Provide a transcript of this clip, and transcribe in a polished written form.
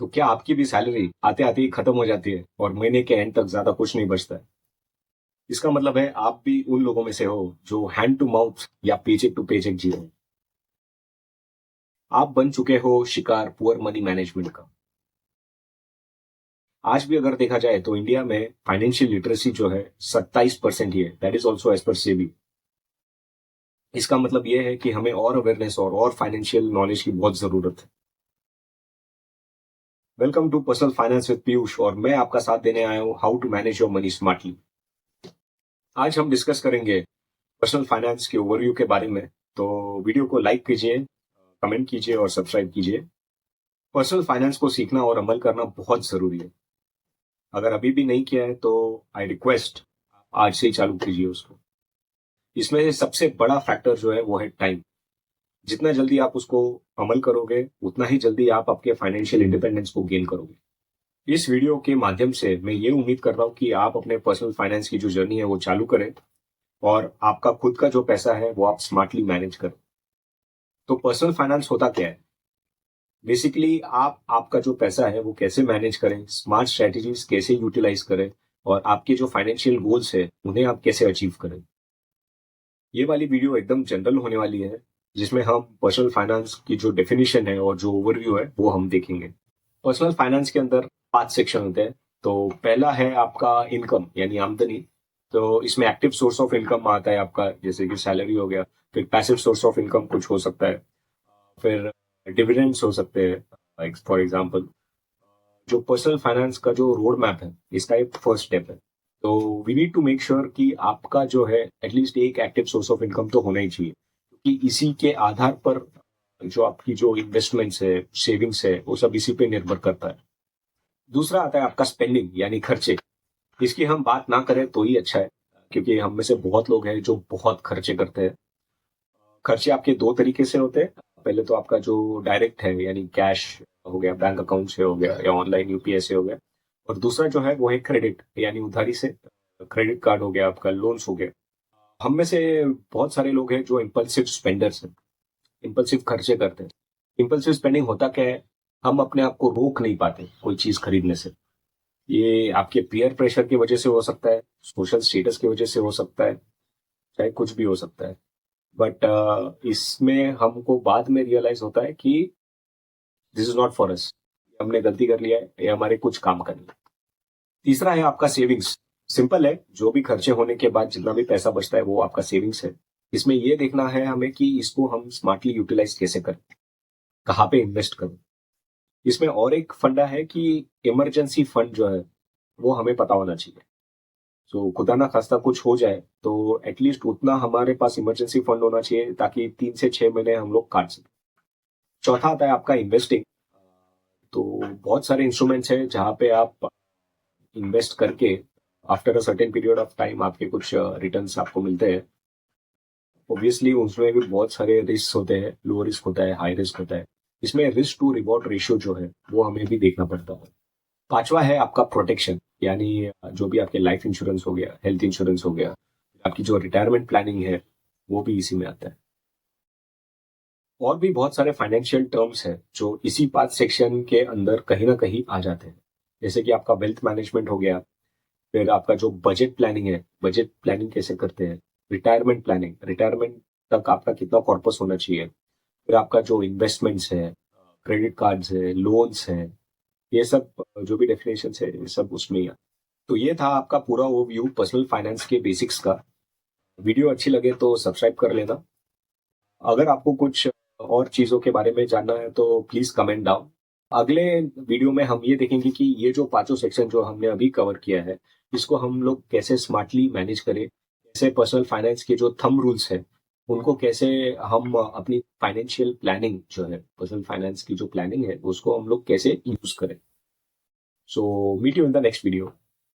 तो क्या आपकी भी सैलरी आते आते ही खत्म हो जाती है और महीने के एंड तक ज्यादा कुछ नहीं बचता है? इसका मतलब है आप भी उन लोगों में से हो जो हैंड टू माउथ या पेचेक टू पेचेक जी रहे हैं। आप बन चुके हो शिकार पुअर मनी मैनेजमेंट का। आज भी अगर देखा जाए तो इंडिया में फाइनेंशियल लिटरेसी जो है 27% ही है। That is also as per SEBI. इसका मतलब यह है कि हमें और अवेयरनेस और फाइनेंशियल नॉलेज की बहुत जरूरत है। Welcome to personal finance with Piyush और मैं आपका साथ देने आया हूं how to manage your money smartly. आज हम डिस्कस करेंगे पर्सनल फाइनेंस के ओवरव्यू के बारे में। तो वीडियो को लाइक कीजिए, कमेंट कीजिए और सब्सक्राइब कीजिए। पर्सनल फाइनेंस को सीखना और अमल करना बहुत जरूरी है। अगर अभी भी नहीं किया है तो आई रिक्वेस्ट आज से ही चालू कीजिए उसको। इसमें से सबसे बड़ा फैक्टर जो है वो है टाइम। जितना जल्दी आप उसको अमल करोगे उतना ही जल्दी आप आपके फाइनेंशियल इंडिपेंडेंस को गेन करोगे। इस वीडियो के माध्यम से मैं ये उम्मीद कर रहा हूँ कि आप अपने पर्सनल फाइनेंस की जो जर्नी है वो चालू करें और आपका खुद का जो पैसा है वो आप स्मार्टली मैनेज करें। तो पर्सनल फाइनेंस होता क्या है? बेसिकली आप आपका जो पैसा है वो कैसे मैनेज करें, स्मार्ट स्ट्रेटेजीज कैसे यूटिलाइज करें और आपके जो फाइनेंशियल गोल्स है उन्हें आप कैसे अचीव करें। ये वाली वीडियो एकदम जनरल होने वाली है जिसमें हम पर्सनल फाइनेंस की जो डेफिनेशन है और जो ओवरव्यू है वो हम देखेंगे। पर्सनल फाइनेंस के अंदर 5 सेक्शन होते हैं। तो पहला है आपका इनकम यानी आमदनी। तो इसमें एक्टिव सोर्स ऑफ इनकम आता है आपका, जैसे कि सैलरी हो गया। फिर पैसिव सोर्स ऑफ इनकम कुछ हो सकता है। फिर डिविडेंड्स हो सकते हैं फॉर एग्जांपल। जो पर्सनल फाइनेंस का जो रोड मैप है इसका एक फर्स्ट स्टेप है। तो we need to make sure कि आपका जो है एटलीस्ट एक एक्टिव सोर्स ऑफ इनकम तो होना ही चाहिए, क्योंकि इसी के आधार पर जो आपकी जो इन्वेस्टमेंट्स है, सेविंग्स है, वो सब इसी पे निर्भर करता है। दूसरा आता है आपका स्पेंडिंग यानी खर्चे। इसकी हम बात ना करें तो ही अच्छा है, क्योंकि हम में से बहुत लोग हैं जो बहुत खर्चे करते हैं। खर्चे आपके दो तरीके से होते हैं। पहले तो आपका जो डायरेक्ट है यानी कैश हो गया, बैंक अकाउंट से हो गया या ऑनलाइन यूपीआई से हो गया। और दूसरा जो है वो है क्रेडिट यानी उधारी से। क्रेडिट कार्ड हो गया, आपका लोन्स हो गया। हम में से बहुत सारे लोग हैं जो इम्पल्सिव स्पेंडर्स हैं, इम्पल्सिव खर्चे करते हैं। इम्पल्सिव स्पेंडिंग होता क्या है? हम अपने आप को रोक नहीं पाते कोई चीज खरीदने से। ये आपके पीयर प्रेशर की वजह से हो सकता है, सोशल स्टेटस की वजह से हो सकता है, चाहे कुछ भी हो सकता है। बट इसमें हमको बाद में रियलाइज होता है कि this is not for us, हमने गलती कर लिया है, ये हमारे कुछ काम का नहीं है। तीसरा है आपका सेविंग्स। सिंपल है, जो भी खर्चे होने के बाद जितना भी पैसा बचता है वो आपका सेविंग्स है। इसमें ये देखना है हमें कि इसको हम स्मार्टली यूटिलाइज कैसे करें, कहाँ पे इन्वेस्ट करें। इसमें और एक फंडा है कि इमरजेंसी फंड जो है वो हमें पता होना चाहिए। तो खुदा ना खास्ता कुछ हो जाए तो एटलीस्ट उतना हमारे पास इमरजेंसी फंड होना चाहिए ताकि 3 से 6 महीने हम लोग काट सकें। चौथा आता है आपका इन्वेस्टिंग। तो बहुत सारे इंस्ट्रूमेंट्स हैं जहाँ पे आप इन्वेस्ट करके after a certain period of time आपके कुछ रिटर्न्स आपको मिलते हैं। ऑब्वियसली उसमें भी बहुत सारे रिस्क होते हैं, लो रिस्क होता है, हाई रिस्क होता है। इसमें रिस्क टू रिवॉर्ड रेशियो जो है वो हमें भी देखना पड़ता है। पांचवा है आपका प्रोटेक्शन, यानी जो भी आपके लाइफ इंश्योरेंस हो गया, हेल्थ इंश्योरेंस हो गया, आपकी जो रिटायरमेंट प्लानिंग है वो भी इसी में आता है। और भी बहुत सारे फाइनेंशियल टर्म्स हैं जो इसी 5 सेक्शन के अंदर कहीं ना कहीं आ जाते हैं। जैसे कि आपका वेल्थ मैनेजमेंट हो गया, फिर आपका जो बजट प्लानिंग है, बजट प्लानिंग कैसे करते हैं, रिटायरमेंट प्लानिंग, रिटायरमेंट तक आपका कितना कॉर्पस होना चाहिए, फिर आपका जो इन्वेस्टमेंट्स है, क्रेडिट कार्ड्स है, लोन्स है, ये सब जो भी डेफिनेशन है ये सब उसमें ही है। तो ये था आपका पूरा ओवरव्यू पर्सनल फाइनेंस के बेसिक्स का। वीडियो अच्छी लगे तो सब्सक्राइब कर लेना। अगर आपको कुछ और चीजों के बारे में जानना है तो प्लीज कमेंट डाउन। अगले वीडियो में हम ये देखेंगे कि ये जो पांचों सेक्शन जो हमने अभी कवर किया है इसको हम लोग कैसे स्मार्टली मैनेज करें, कैसे पर्सनल फाइनेंस के जो थंब रूल्स है उनको कैसे हम अपनी फाइनेंशियल प्लानिंग जो है, पर्सनल फाइनेंस की जो प्लानिंग है उसको हम लोग कैसे यूज करें। So meet you in the next video.